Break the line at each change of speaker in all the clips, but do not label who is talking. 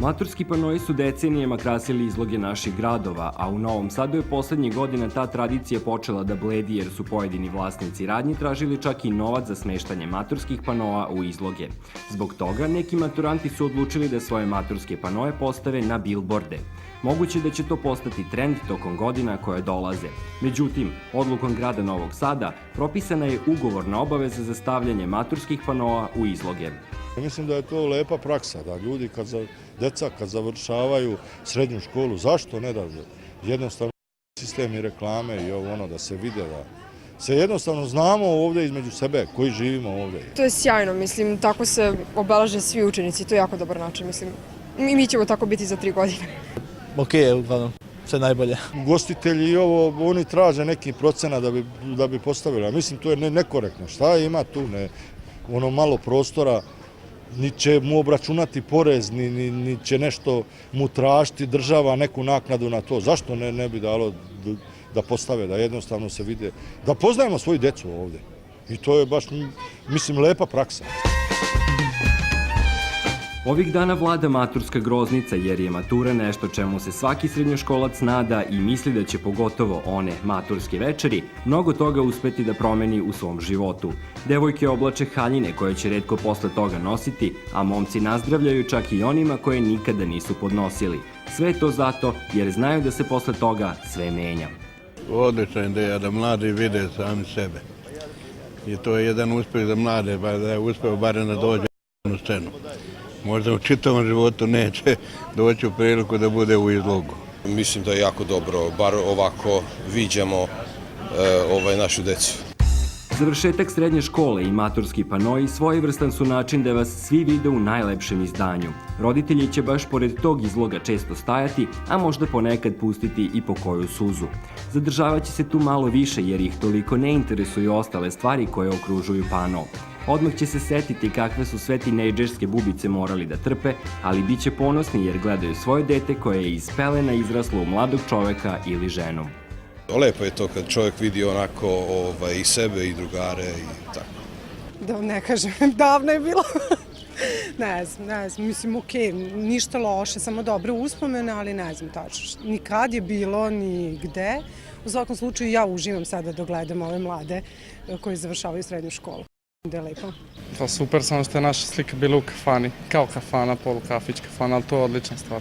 Maturski panoi su decenijama krasili izloge naših gradova, a u Novom Sadu je poslednjih godina ta tradicija počela da bledi jer su pojedini vlasnici radnji tražili čak i novac za smeštanje maturskih panoa u izloge. Zbog toga neki maturanti su odlučili da svoje maturske panoe postave na bilborde. Moguće da će to postati trend tokom godina koje dolaze. Međutim, odlukom grada Novog Sada propisana je ugovorna obaveza za stavljanje maturskih panoa u izloge.
Mislim da je to lepa praksa, da ljudi deca kad završavaju srednju školu, zašto ne da jednostavno sistemi reklame i ovo ono da se vide, da se jednostavno znamo ovde između sebe koji živimo ovde.
To je sjajno, mislim, tako se obeleže svi učenici, to je jako dobar način, mislim. I mi ćemo tako biti za 3 godine.
Ok, uglavnom, sve najbolje.
Ugostitelji i ovo, oni traže neki procenat da bi postavili, a mislim to je nekorektno. Šta ima tu, ono malo prostora, ni će mu obračunati porez, ni će nešto mu tražiti država neku naknadu na to. Zašto ne bi dalo da postave, da jednostavno se vide, da poznajemo svoju decu ovde. I to je baš, mislim, lepa praksa.
Ovih dana vlada maturska groznica jer je matura nešto čemu se svaki srednjoškolac nada i misli da će pogotovo one maturske večeri mnogo toga uspeti da promeni u svom životu. Devojke oblače haljine koje će retko posle toga nositi, a momci nazdravljaju čak i onima koje nikada nisu podnosili. Sve to zato jer znaju da se posle toga sve menja.
Odlična ideja da mladi vide sami sebe. I to je jedan uspeh za mlade, da je uspeo barem da dođe na scenu. Možda u čitavom životu neće doći u priliku da bude u izlogu.
Mislim da je jako dobro, bar ovako viđamo našu decu.
Završetak srednje škole i maturski panoi svojevrstan su način da vas svi vide u najlepšem izdanju. Roditelji će baš pored tog izloga često stajati, a možda ponekad pustiti i po koju suzu. Zadržavaće se tu malo više jer ih toliko ne interesuju ostale stvari koje okružuju pano. Odmah će se setiti kakve su sve tinejdžerske bubice morali da trpe, ali bit će ponosni jer gledaju svoje dete koje je iz pelena izraslo u mladog čoveka ili ženu.
Lepo je to kad čovjek vidi onako i sebe i drugare i tako.
Da ne kažem, davno je bilo. Ne znam, mislim, okej, ništa loše, samo dobre uspomene, ali ne znam tačno. Ni kad je bilo, ni gde. U svakom slučaju ja uživam sada da gledam ove mlade koji završavaju srednju školu. Da je lepo.
Pa super, samo što je naša slika bila u kafani, kao kafana, polukafić kafana, ali to je odlična stvar.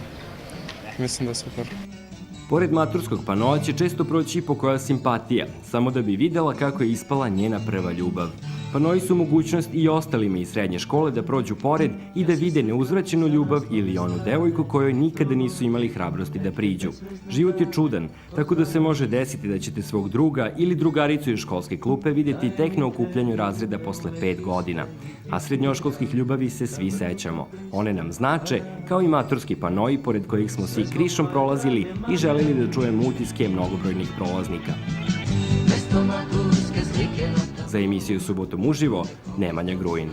Mislim da je super.
Pored maturskog panoa će često proći i pokoja simpatija, samo da bi videla kako je ispala njena prva ljubav. Panoi su mogućnost i ostalima iz srednje škole da prođu pored i da vide neuzvraćenu ljubav ili onu devojku kojoj nikada nisu imali hrabrosti da priđu. Život je čudan, tako da se može desiti da ćete svog druga ili drugaricu iz školske klupe vidjeti tek na okupljanju razreda posle 5 godina. A srednjoškolskih ljubavi se svi sećamo. One nam znače, kao i maturski panoi pored kojih smo svi krišom prolazili i želeli da čujemo utiske mnogobrojnih prolaznika. Za emisiju Subotom uživo, Nemanja Gruin.